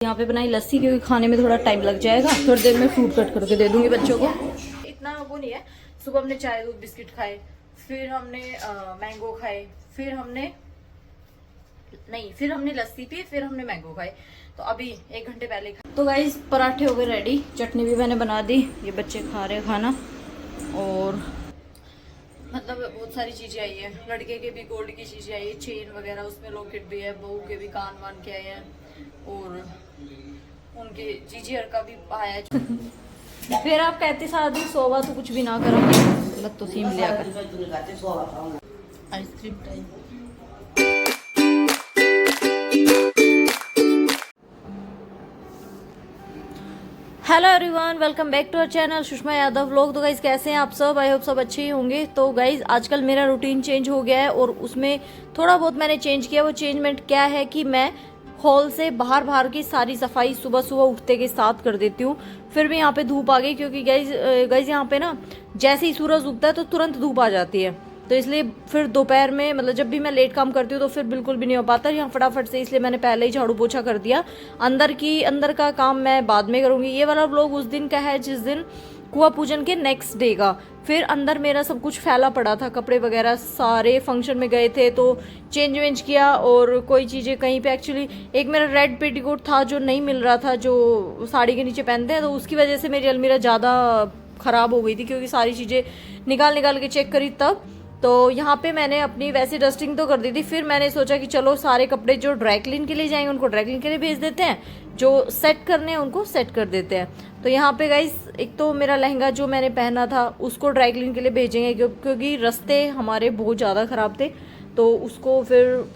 यहाँ पे बनाई लस्सी क्योंकि खाने में थोड़ा टाइम लग जाएगा। थोड़ी देर में फ्रूट कट करके दे दूंगी बच्चों को। इतना वो नहीं है। सुबह हमने चाय दूध बिस्किट खाए, फिर हमने मैंगो खाए, फिर हमने लस्सी पी, फिर हमने मैंगो खाए। तो अभी 1 घंटे पहले खाए। तो गाइस पराठे हो गए रेडी, चटनी भी मैंने बना दी। ये बच्चे खा रहे खाना। और मतलब बहुत सारी चीजें आई है। लड़के के भी गोल्ड की चीजें आई है, चेन वगैरह, उसमें लॉकेट भी है। बहू के भी कान वान के आए हैं और उनके जीजीर का भी आया है। फिर आप कहते शादी सोवा तो कुछ भी ना करो, लग तो सीम लिया कर। Ice cream time. Hello everyone, welcome back to our channel Sushma Yadav vlog. तो गाइज कैसे हैं आप सब? आई होप सब अच्छे ही होंगे। तो गाइज आजकल मेरा रूटीन चेंज हो गया है और उसमें थोड़ा बहुत मैंने चेंज किया। वो चेंजमेंट क्या है कि मैं हॉल से बाहर की सारी सफाई सुबह सुबह उठते के साथ कर देती हूँ। फिर भी यहाँ पे धूप आ गई क्योंकि गाइज यहाँ पे ना जैसे ही सूरज उगता है तो तुरंत धूप आ जाती है। तो इसलिए फिर दोपहर में मतलब जब भी मैं लेट काम करती हूँ तो फिर बिल्कुल भी नहीं हो पाता यहाँ फटाफट से। इसलिए मैंने पहले ही झाड़ू पोछा कर दिया। अंदर का काम मैं बाद में करूँगी। ये वाला व्लॉग उस दिन का है जिस दिन कुआं पूजन के नेक्स्ट डे का। फिर अंदर मेरा सब कुछ फैला पड़ा था, कपड़े वगैरह सारे फंक्शन में गए थे तो चेंज वेंज किया। और कोई चीज़ें कहीं पे एक्चुअली एक मेरा रेड पेटीकोट था जो नहीं मिल रहा था, जो साड़ी के नीचे पहनते हैं, तो उसकी वजह से मेरी अलमीरा ज़्यादा ख़राब हो गई थी क्योंकि सारी चीज़ें निकाल के चेक करी तब। तो यहाँ पे मैंने अपनी वैसे डस्टिंग तो कर दी थी। फिर मैंने सोचा कि चलो सारे कपड़े जो ड्राई क्लीन के लिए जाएंगे उनको ड्राई क्लीन के लिए भेज देते हैं, जो सेट करने हैं उनको सेट कर देते हैं। तो यहाँ पे गाइस एक तो मेरा लहंगा जो मैंने पहना था उसको ड्राई क्लीन के लिए भेजेंगे क्योंकि रास्ते हमारे बहुत ज़्यादा ख़राब थे। तो उसको फिर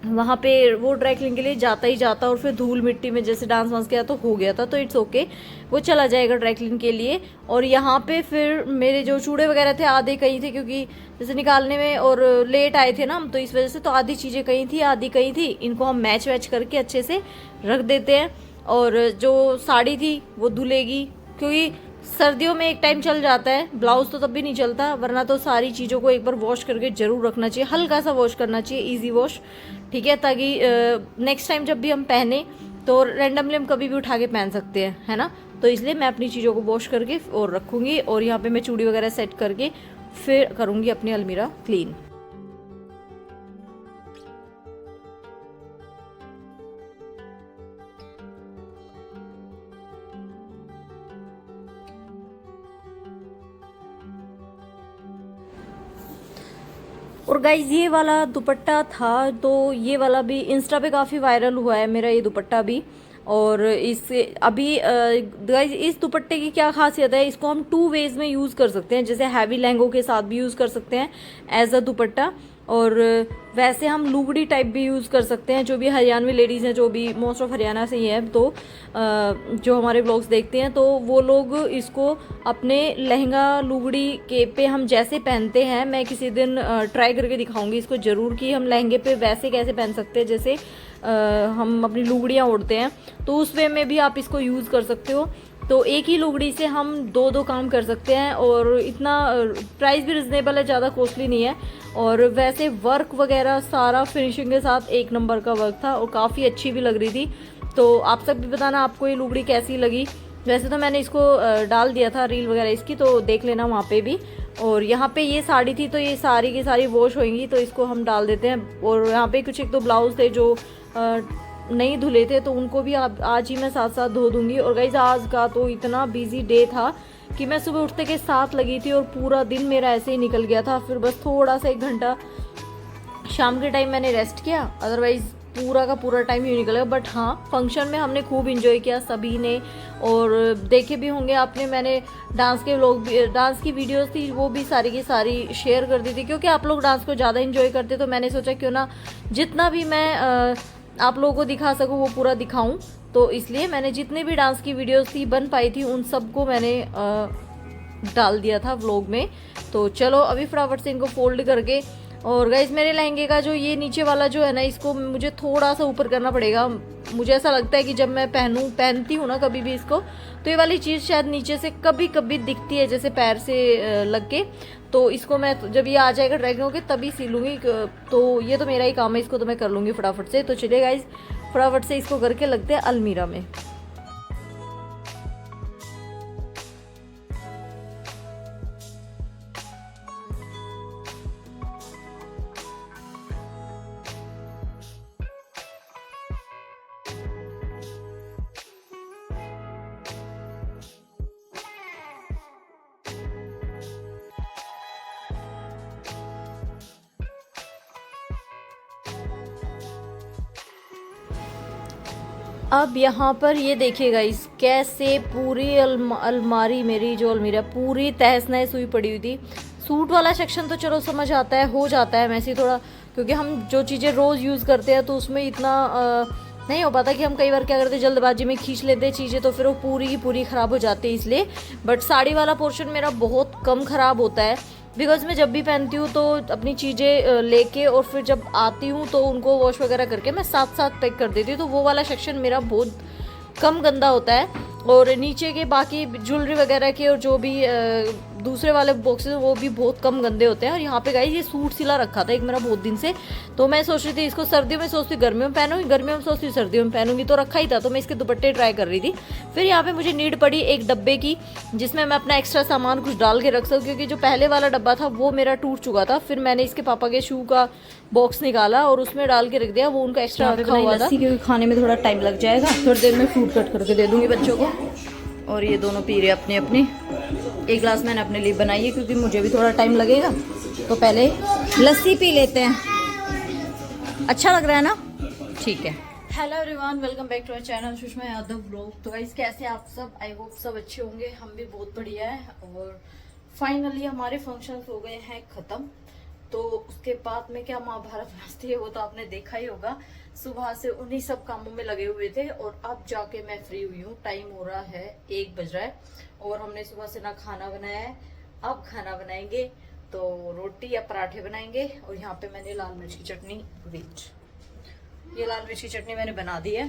वहाँ पे वो ड्राई क्लीन के लिए जाता ही जाता और फिर धूल मिट्टी में जैसे डांस वांस किया तो हो गया था। तो इट्स ओके, वो चला जाएगा ड्राई क्लीन के लिए। और यहाँ पे फिर मेरे जो चूड़े वगैरह थे आधे कहीं थे क्योंकि जैसे निकालने में और लेट आए थे ना हम, तो इस वजह से तो आधी चीज़ें कहीं थी आधी कहीं थी। इनको हम मैच वैच करके अच्छे से रख देते हैं। और जो साड़ी थी वो धुलेगी क्योंकि सर्दियों में एक टाइम चल जाता है, ब्लाउज तो तब भी नहीं चलता। वरना तो सारी चीज़ों को एक बार वॉश करके जरूर रखना चाहिए, हल्का सा वॉश करना चाहिए, इजी वॉश, ठीक है, ताकि नेक्स्ट टाइम जब भी हम पहने तो रैंडमली हम कभी भी उठा के पहन सकते हैं, है ना। तो इसलिए मैं अपनी चीज़ों को वॉश करके और रखूँगी। और यहाँ पे मैं चूड़ी वगैरह सेट करके फिर करूँगी अपनी अलमीरा क्लीन। और गाइज ये वाला दुपट्टा था तो ये वाला भी इंस्टा पे काफ़ी वायरल हुआ है मेरा ये दुपट्टा भी। और इस अभी गाइज इस दुपट्टे की क्या खासियत है, इसको हम 2 वेज में यूज़ कर सकते हैं। जैसे हैवी लहंगों के साथ भी यूज़ कर सकते हैं एज अ दुपट्टा, और वैसे हम लुगड़ी टाइप भी यूज़ कर सकते हैं। जो भी हरियाणवी लेडीज़ हैं, जो भी मोस्ट ऑफ हरियाणा से ही हैं, तो जो हमारे व्लॉग्स देखते हैं तो वो लोग इसको अपने लहंगा लुगड़ी के पे हम जैसे पहनते हैं, मैं किसी दिन ट्राई करके दिखाऊंगी इसको ज़रूर कि हम लहंगे पे वैसे कैसे पहन सकते हैं जैसे हम अपनी लुगड़ियाँ ओढ़ते हैं। तो उस वे में भी आप इसको यूज़ कर सकते हो। तो एक ही लुगड़ी से हम 2 काम कर सकते हैं। और इतना प्राइस भी रिजनेबल है, ज़्यादा कॉस्टली नहीं है। और वैसे वर्क वगैरह सारा फिनिशिंग के साथ 1 नंबर का वर्क था और काफ़ी अच्छी भी लग रही थी। तो आप सब भी बताना आपको ये लुगड़ी कैसी लगी। वैसे तो मैंने इसको डाल दिया था रील वगैरह इसकी, तो देख लेना वहाँ पे भी। और यहाँ पे ये साड़ी थी तो ये सारी की सारी वॉश होंगी, तो इसको हम डाल देते हैं। और यहाँ पे कुछ 1-2 ब्लाउज थे जो नहीं धुले थे, तो उनको भी आज ही मैं साथ साथ धो दूंगी। और गाइस आज का तो इतना बिजी डे था कि मैं सुबह उठते के साथ लगी थी और पूरा दिन मेरा ऐसे ही निकल गया था। फिर बस थोड़ा सा 1 घंटा शाम के टाइम मैंने रेस्ट किया, अदरवाइज पूरा का पूरा टाइम ही निकल गया। बट हाँ, फंक्शन में हमने खूब इंजॉय किया सभी ने। और देखे भी होंगे आपने, मैंने डांस के व्लॉग भी, डांस की वीडियोस थी वो भी सारी की सारी शेयर कर दी थी क्योंकि आप लोग डांस को ज़्यादा इंजॉय करते। तो मैंने सोचा क्यों ना जितना भी मैं आप लोगों को दिखा सकूँ वो पूरा दिखाऊं। तो इसलिए मैंने जितने भी डांस की वीडियोस थी बन पाई थी उन सबको मैंने डाल दिया था व्लॉग में। तो चलो अभी फटाफट से इनको फोल्ड करके। और गाइस मेरे लहंगे का जो ये नीचे वाला जो है ना, इसको मुझे थोड़ा सा ऊपर करना पड़ेगा। मुझे ऐसा लगता है कि जब मैं पहनती हूँ ना कभी भी इसको, तो ये वाली चीज़ शायद नीचे से कभी कभी दिखती है जैसे पैर से लग के। तो इसको मैं जब ये आ जाएगा ड्रैगन होके तभी सी लूँगी। तो ये तो मेरा ही काम है, इसको तो मैं कर लूँगी फटाफट से। तो चलिए गाइज फटाफट से इसको करके लगते हैं अलमीरा में। अब यहाँ पर ये देखिएगा इस कैसे पूरी अलमारी, मेरी जो अलमीरा पूरी तहस नहस हुई पड़ी हुई थी। सूट वाला सेक्शन तो चलो समझ आता है, हो जाता है वैसे थोड़ा, क्योंकि हम जो चीज़ें रोज़ यूज़ करते हैं तो उसमें इतना नहीं हो पाता कि हम कई बार क्या करते हैं जल्दबाजी में खींच लेते हैं चीज़ें, तो फिर वो पूरी की पूरी ख़राब हो जाती है इसलिए। बट साड़ी वाला पोर्शन मेरा बहुत कम ख़राब होता है, बिकॉज मैं जब भी पहनती हूँ तो अपनी चीज़ें लेके और फिर जब आती हूँ तो उनको वॉश वगैरह करके मैं साथ साथ पैक कर देती हूँ, तो वो वाला सेक्शन मेरा बहुत कम गंदा होता है। और नीचे के बाकी ज्वेलरी वगैरह के और जो भी दूसरे वाले बॉक्सेस वो भी बहुत कम गंदे होते हैं। और यहाँ पे गाइस ये सूट सिला रखा था एक मेरा बहुत दिन से, तो मैं सोच रही थी इसको सर्दियों में सोचती गर्मियों में पहनूंगी, गर्मियों में सोचती सर्दियों में पहनूंगी, तो रखा ही था, तो मैं इसके दुपट्टे ट्राई कर रही थी। फिर यहाँ पे मुझे नीड पड़ी एक डब्बे की जिसमें मैं अपना एक्स्ट्रा सामान कुछ डाल के रख सकूँ, क्योंकि जो पहले वाला डब्बा था वो मेरा टूट चुका था। फिर मैंने इसके पापा के शू का बॉक्स निकाला और उसमें डाल के रख दिया, वो उनका एक्स्ट्रा रखा हुआ था, क्योंकि खाने में थोड़ा टाइम लग जाएगा। थोड़ी देर में फ्रूट कट करके दे दूंगी बच्चों को। और ये दोनों पी रहे अपने अपने, एक गिलास मैंने अपने लिए बनाई है क्योंकि मुझे भी थोड़ा टाइम लगेगा, तो पहले लस्सी पी लेते हैं। अच्छा लग रहा है ना? ठीक है। Hello everyone, welcome back to our channel Sushma Yadav blog. तो गाइस कैसे आप सब? आई होप सब अच्छे होंगे, हम भी बहुत बढ़िया है। और फाइनली हमारे फंक्शंस हो गए हैं ख़त्म, तो उसके बाद में क्या महाभारत मस्ती है वो तो आपने देखा ही होगा। सुबह से उन्हीं सब कामों में लगे हुए थे और अब जाके मैं फ्री हुई हूँ। टाइम हो रहा है 1 बज रहा है और हमने सुबह से ना खाना बनाया है। अब खाना बनाएंगे तो रोटी या पराठे बनाएंगे। और यहाँ पे मैंने लाल मिर्च की चटनी, ये लाल मिर्च की चटनी मैंने बना दी है।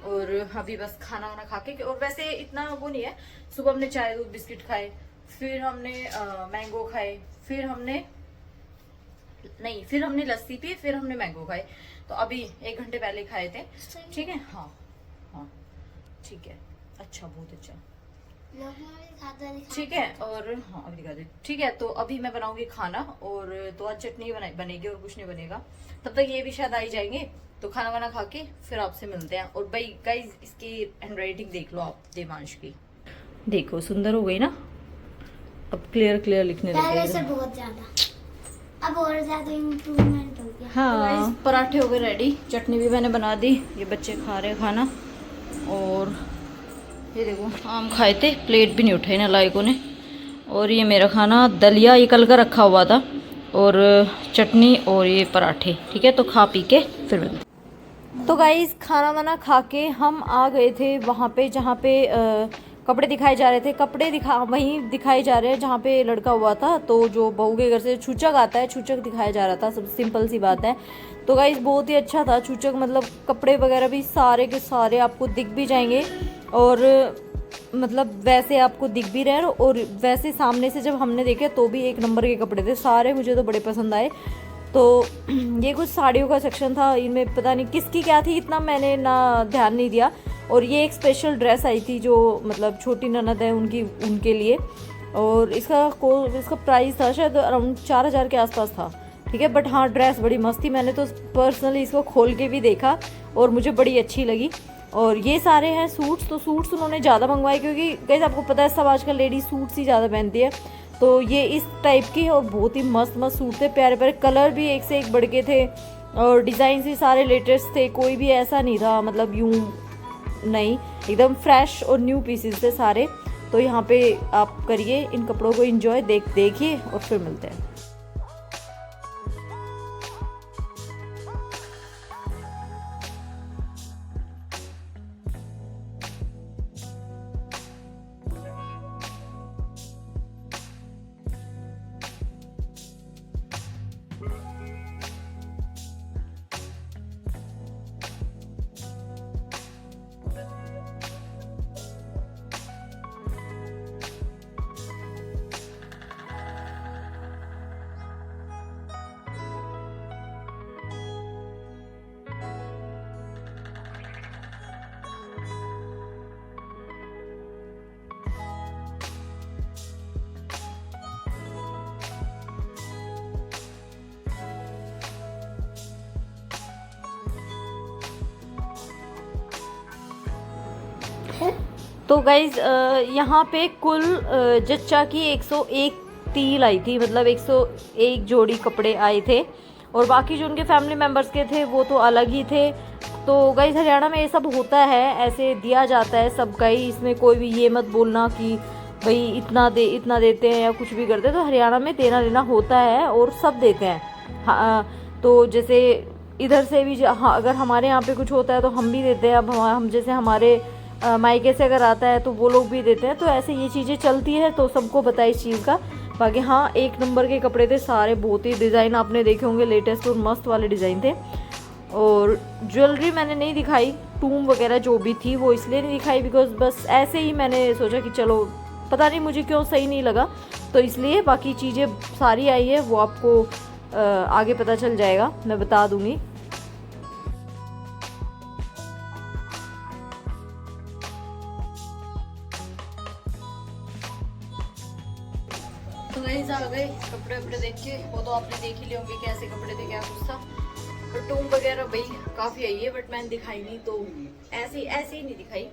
और अभी बस खाना वाना खा के, और वैसे इतना वो नहीं है, सुबह हमने चाय दूध बिस्किट खाए, फिर हमने मैंगो खाए, फिर हमने लस्सी पी, फिर हमने मैंगो खाए। तो अभी 1 घंटे पहले खाए थे। ठीक है, हाँ हाँ ठीक है, अच्छा बहुत अच्छा, ठीक है। और हाँ अभी दिखा दे, ठीक है। तो अभी मैं बनाऊंगी खाना, और तो आज चटनी बनेगी और कुछ नहीं बनेगा। तब तक ये भी शायद आ ही जाएंगे, तो खाना वाना खा के फिर आपसे मिलते हैं। और भाई गाइस इसकी हैंडराइटिंग देख लो आप, देवांश की देखो, सुंदर हो गई ना, अब क्लियर क्लियर लिखने लगे से बहुत ज्यादा, अब और ज्यादा इम्प्रूवमेंट हो गया। हाँ, पराठे हो गए रेडी, चटनी भी मैंने बना दी, ये बच्चे खा रहे खाना। और ये देखो आम खाए थे, प्लेट भी नहीं उठाई ना लायकों ने। और ये मेरा खाना दलिया, ये कल का रखा हुआ था, और चटनी और ये पराठे। ठीक है, तो खा पी के फिर मिलते। तो गाइस खाना वाना खा के हम आ गए थे वहाँ पे जहाँ पे कपड़े दिखाए जा रहे थे। वहीं दिखाए जा रहे हैं जहाँ पे लड़का हुआ था, तो जो बहू के घर से छूचक आता है, छूचक दिखाया जा रहा था। सब सिंपल सी बात है। तो गाइस बहुत ही अच्छा था छूचक, मतलब कपड़े वगैरह भी सारे के सारे आपको दिख भी जाएंगे, और मतलब वैसे आपको दिख भी रहे, और वैसे सामने से जब हमने देखे तो भी 1 नंबर के कपड़े थे सारे, मुझे तो बड़े पसंद आए। तो ये कुछ साड़ियों का सेक्शन था, इनमें पता नहीं किसकी क्या थी, इतना मैंने ना ध्यान नहीं दिया। और ये एक स्पेशल ड्रेस आई थी जो मतलब छोटी ननद है उनके लिए, और इसका प्राइस था शायद अराउंड 4000 के आसपास था। ठीक है, बट हाँ ड्रेस बड़ी मस्त थी, मैंने तो पर्सनली इसको खोल के भी देखा और मुझे बड़ी अच्छी लगी। और ये सारे हैं सूट्स, तो सूट्स उन्होंने ज़्यादा मंगवाए क्योंकि गाइस आपको पता है सब आजकल लेडीज सूट्स ही ज़्यादा पहनती है। तो ये इस टाइप की और बहुत ही मस्त मस्त सूट थे, प्यारे प्यारे, कलर भी एक से एक बढ़ के थे, और डिज़ाइन भी सारे लेटेस्ट थे, कोई भी ऐसा नहीं था मतलब यूं नहीं, एकदम फ्रेश और न्यू पीसेस थे सारे। तो यहाँ पे आप करिए इन कपड़ों को एंजॉय, देखिए और फिर मिलते हैं। तो गाइज यहाँ पे कुल जच्चा की 101 तील आई थी, मतलब 101 जोड़ी कपड़े आए थे, और बाकी जो उनके फैमिली मेम्बर्स के थे वो तो अलग ही थे। तो गाइज हरियाणा में ये सब होता है, ऐसे दिया जाता है सबका ही, इसमें कोई भी ये मत बोलना कि भाई इतना देते हैं या कुछ भी करते हैं। तो हरियाणा में देना लेना होता है और सब देते हैं। हाँ, तो जैसे इधर से भी हाँ, अगर हमारे यहाँ पे कुछ होता है तो हम भी देते हैं। अब हम जैसे हमारे मायके से अगर आता है तो वो लोग भी देते हैं, तो ऐसे ये चीज़ें चलती है, तो सबको पता है इस चीज़ का। बाकी हाँ, 1 नंबर के कपड़े थे सारे, बहुत ही डिज़ाइन आपने देखे होंगे, लेटेस्ट और मस्त वाले डिज़ाइन थे। और ज्वेलरी मैंने नहीं दिखाई, टूम वगैरह जो भी थी वो इसलिए नहीं दिखाई बिकॉज बस ऐसे ही मैंने सोचा कि चलो, पता नहीं मुझे क्यों सही नहीं लगा, तो इसलिए। बाकी चीज़ें सारी आई है, वो आपको आगे पता चल जाएगा, मैं बता दूँगी। तो गाइस आ गए कपड़े वपड़े देख के, वो तो आपने देख ही लिए होंगे कैसे कपड़े थे, क्या कुछ था। और टूम वगैरह भाई काफ़ी आई है, बट मैंने दिखाई नहीं, तो ऐसे ही नहीं दिखाई।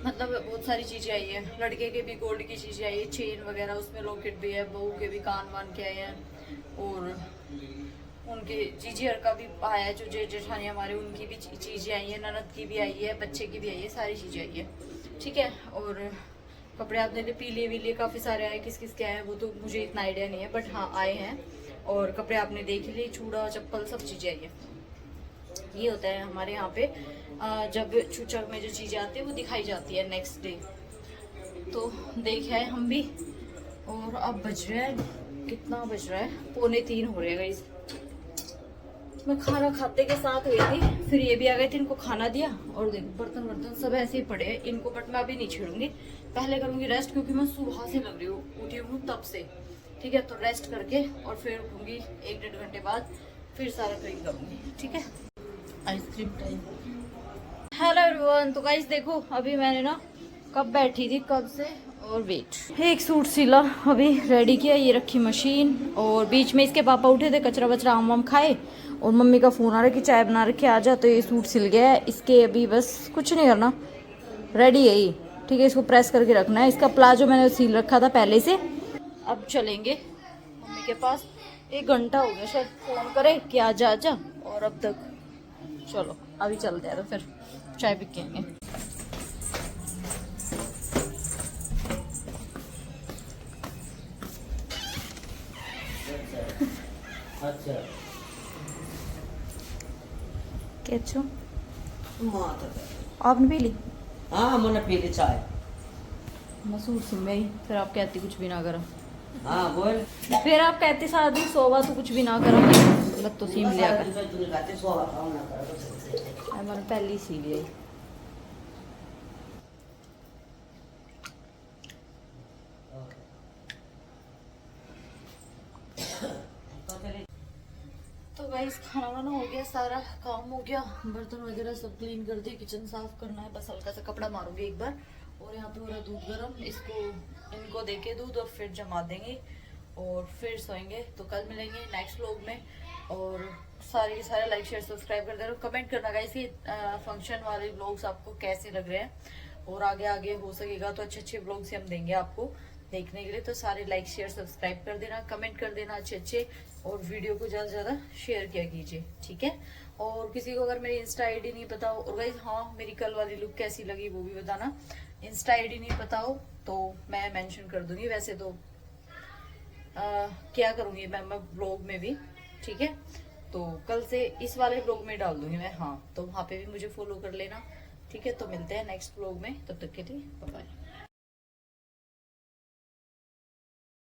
मतलब बहुत सारी चीज़ें आई है, लड़के के भी गोल्ड की चीज़ें आई है, चेन वगैरह, उसमें लॉकेट भी है, बहू के भी कान वान के आए हैं, और उनके जीजी का भी आया है, जो जेठानी हमारे, उनकी भी चीज़ें आई है, ननद की भी आई है, बच्चे की भी आई है, सारी चीज़ें आई है, ठीक है। और कपड़े आपने पीले वीले काफ़ी सारे आए, किस किस के आए हैं वो तो मुझे इतना आइडिया नहीं है, बट हाँ आए हैं। और कपड़े आपने देख लिए, चूड़ा चप्पल सब चीज़ें आई है। ये होता है हमारे यहाँ पे, जब छुचक में जो चीज़ें आती है वो दिखाई जाती है नेक्स्ट डे। तो देखे है हम भी, और अब बज रहा है, कितना बज रहा है, 2:45 हो रहे हैं गाइस। मैं खाना खाते के साथ हुई थी, फिर ये भी आ गए थे, इनको खाना दिया, और देखो बर्तन वर्तन सब ऐसे ही पड़े हैं इनको, बट मैं अभी नहीं छेड़ूंगी, पहले करूंगी रेस्ट, क्योंकि मैं सुबह से लग रही हूँ, उठी हूँ तब से, ठीक है। तो रेस्ट करके और फिर उठूंगी 1-1.5 घंटे बाद, फिर सारा क्लीन करूंगी, ठीक है। Ice cream time. हेलो एवरीवन, तो गाइस देखो अभी मैंने ना कब बैठी थी कब से, और वेट, एक सूट सिला, अभी रेडी किया, ये रखी मशीन, और बीच में इसके पापा उठे थे, कचरा वचरा आम वाम खाए, और मम्मी का फ़ोन आ रहा है कि चाय बना रखे आ जा, तो ये सूट सिल गया है। इसके अभी बस कुछ नहीं करना, रेडी है ये, ठीक है। इसको प्रेस करके रखना है, इसका प्लाजो मैंने सिल रखा था पहले से। अब चलेंगे मम्मी के पास, 1 घंटा हो गया शायद फ़ोन करे कि आ जा, और अब तक, चलो अभी चलते हैं, तो फिर चाय पी के आएंगे। अच्छा कैचो आपने पी ली? हाँ मैंने पी ली चाय। मसूर सिम गई, फिर आप कहती कुछ भी ना करा। हाँ बोल। फिर आप कहते सारा दिन सोवा तो कुछ भी ना करा, लग तो सीम लिया कर, मैंने पहले सी लिया। तो गाइस खाना वाना हो गया, सारा काम हो गया, बर्तन वगैरह सब क्लीन कर दिए, किचन साफ करना है, बस हल्का सा कपड़ा मारूंगी एक बार। और यहाँ पे हो रहा दूध गर्म, इसको इनको देके दूध और फिर जमा देंगे, और फिर सोएंगे। तो कल मिलेंगे नेक्स्ट व्लॉग में, और सारे के सारे लाइक शेयर सब्सक्राइब कर देना, कमेंट करना गाइस ये फंक्शन वाले व्लॉग्स आपको कैसे लग रहे हैं, और आगे आगे हो सकेगा तो अच्छे अच्छे व्लॉग्स हम देंगे आपको देखने के लिए। तो सारे लाइक शेयर सब्सक्राइब कर देना, कमेंट कर देना अच्छे, और वीडियो को ज़्यादा से ज़्यादा शेयर किया कीजिए, ठीक है। और किसी को अगर मेरी इंस्टा आईडी नहीं पता हो, और गाइस हाँ मेरी कल वाली लुक कैसी लगी वो भी बताना। इंस्टा आईडी नहीं पता हो तो मैं मेंशन कर दूंगी, वैसे तो क्या करूंगी मैं ब्लॉग में भी, ठीक है। तो कल से इस वाले ब्लॉग में डाल दूंगी मैं, हाँ तो वहाँ पे भी मुझे फॉलो कर लेना, ठीक है। तो मिलते हैं नेक्स्ट ब्लॉग में, तब तक के लिए बाय बाय।